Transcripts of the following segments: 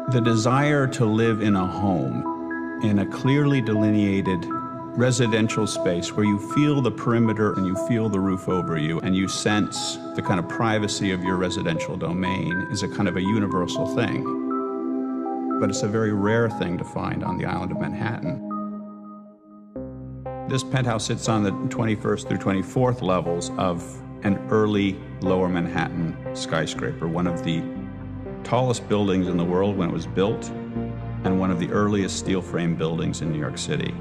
The desire to live in a home, in a clearly delineated residential space where you feel the perimeter and you feel the roof over you and you sense the kind of privacy of your residential domain is a kind of a universal thing. But it's a very rare thing to find on the island of Manhattan. This penthouse sits on the 21st through 24th levels of an early Lower Manhattan skyscraper, one of the tallest buildings in the world when it was built, and one of the earliest steel frame buildings in New York City.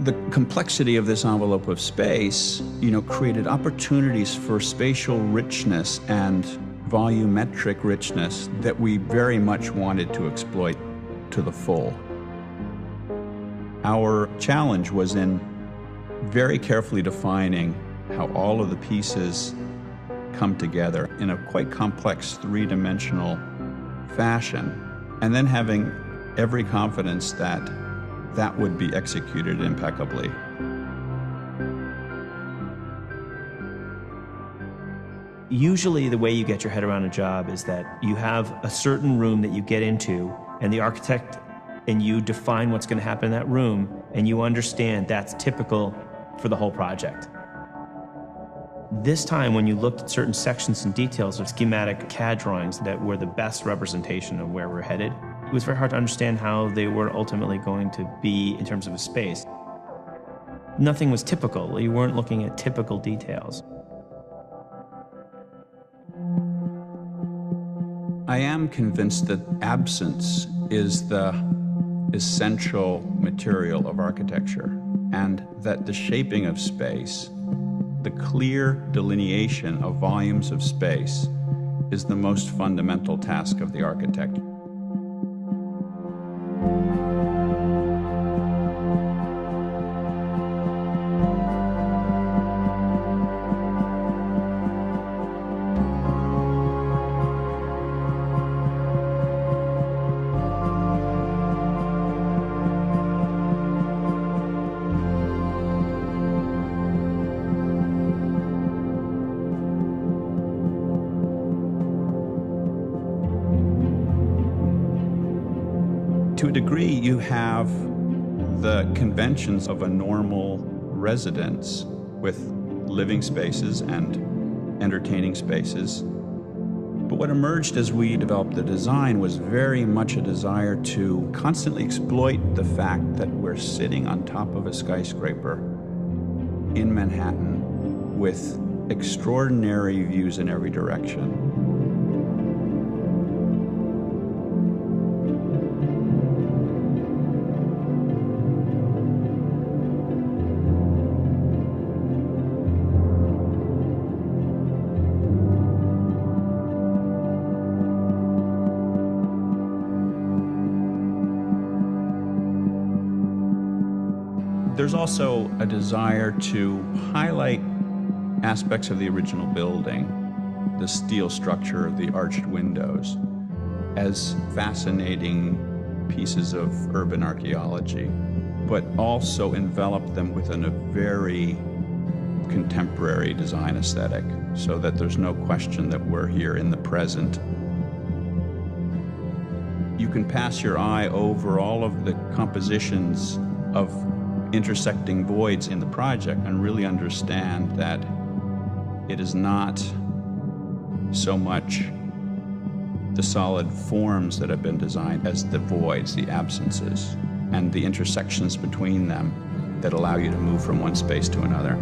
The complexity of this envelope of space, created opportunities for spatial richness and volumetric richness that we very much wanted to exploit to the full. Our challenge was in very carefully defining how all of the pieces come together in a quite complex three-dimensional fashion, and then having every confidence that that would be executed impeccably. Usually the way you get your head around a job is that you have a certain room that you get into, and the architect and you define what's going to happen in that room, and you understand that's typical for the whole project. This time, when you looked at certain sections and details of schematic CAD drawings that were the best representation of where we're headed, it was very hard to understand how they were ultimately going to be in terms of a space. Nothing was typical. You weren't looking at typical details. I am convinced that absence is the essential material of architecture, and that the shaping of space, the clear delineation of volumes of space, is the most fundamental task of the architect. To a degree, you have the conventions of a normal residence with living spaces and entertaining spaces. But what emerged as we developed the design was very much a desire to constantly exploit the fact that we're sitting on top of a skyscraper in Manhattan with extraordinary views in every direction. There's also a desire to highlight aspects of the original building, the steel structure, the arched windows, as fascinating pieces of urban archaeology, but also envelop them within a very contemporary design aesthetic, so that there's no question that we're here in the present. You can pass your eye over all of the compositions of intersecting voids in the project and really understand that it is not so much the solid forms that have been designed as the voids, the absences, and the intersections between them that allow you to move from one space to another.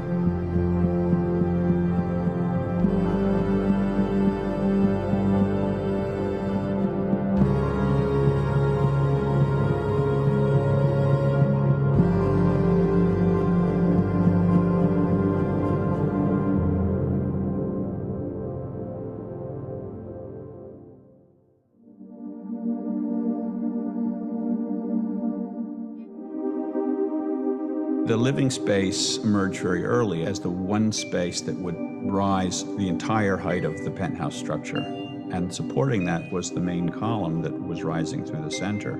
The living space emerged very early as the one space that would rise the entire height of the penthouse structure. And supporting that was the main column that was rising through the center.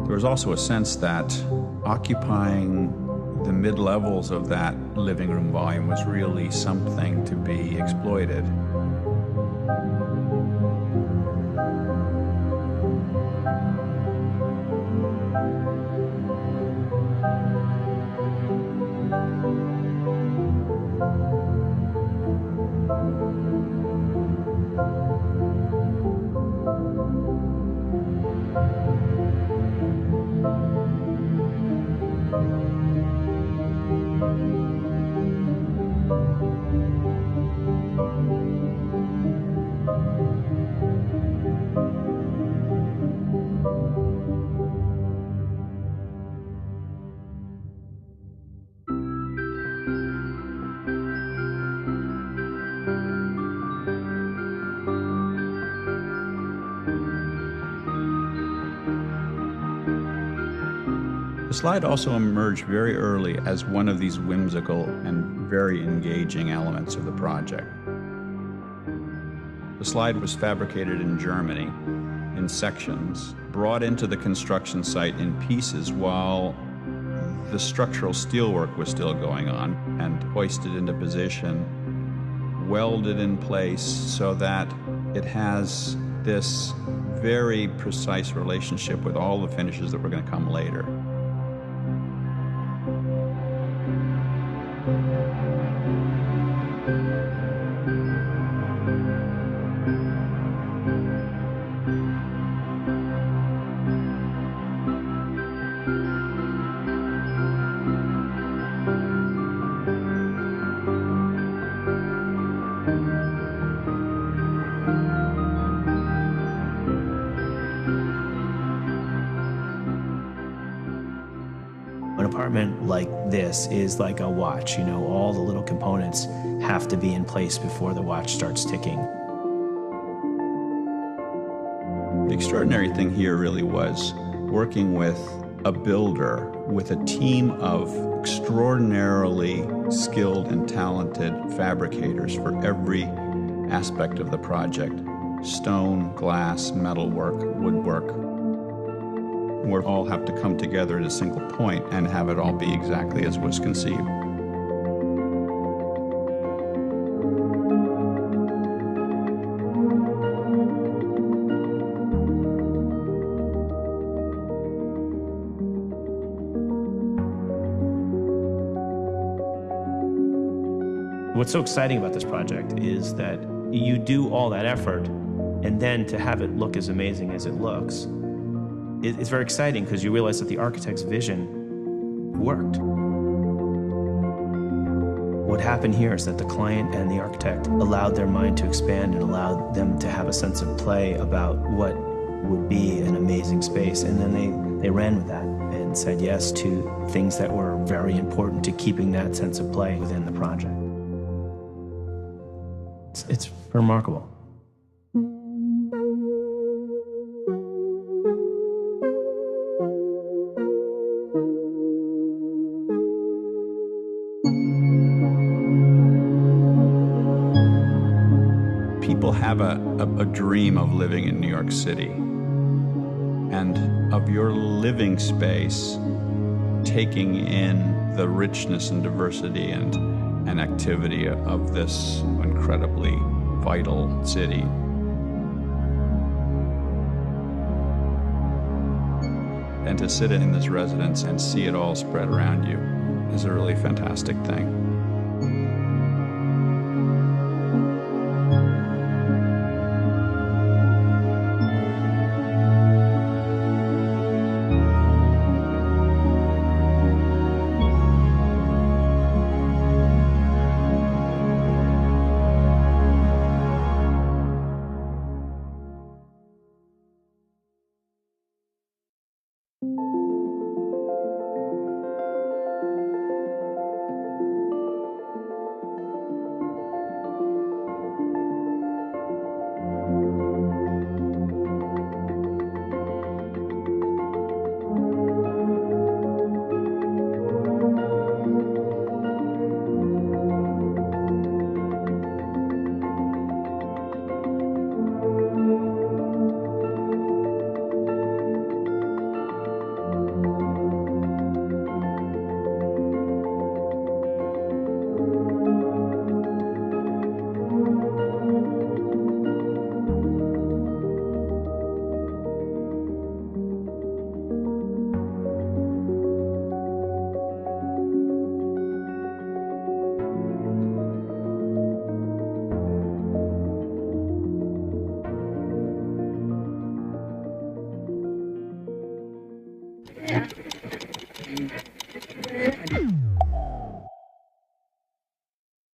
There was also a sense that occupying the mid-levels of that living room volume was really something to be exploited. The slide also emerged very early as one of these whimsical and very engaging elements of the project. The slide was fabricated in Germany in sections, brought into the construction site in pieces while the structural steelwork was still going on, and hoisted into position, welded in place so that it has this very precise relationship with all the finishes that were going to come later. An apartment like this is like a watch, all the little components have to be in place before the watch starts ticking. The extraordinary thing here really was working with a builder, with a team of extraordinarily skilled and talented fabricators for every aspect of the project: stone, glass, metalwork, woodwork. We all have to come together at a single point and have it all be exactly as was conceived. What's so exciting about this project is that you do all that effort, and then to have it look as amazing as it looks, it's very exciting because you realize that the architect's vision worked. What happened here is that the client and the architect allowed their mind to expand and allowed them to have a sense of play about what would be an amazing space, and then they ran with that and said yes to things that were very important to keeping that sense of play within the project. It's remarkable. People have a dream of living in New York City, and of your living space taking in the richness and diversity and activity of this incredibly vital city. And to sit in this residence and see it all spread around you is a really fantastic thing.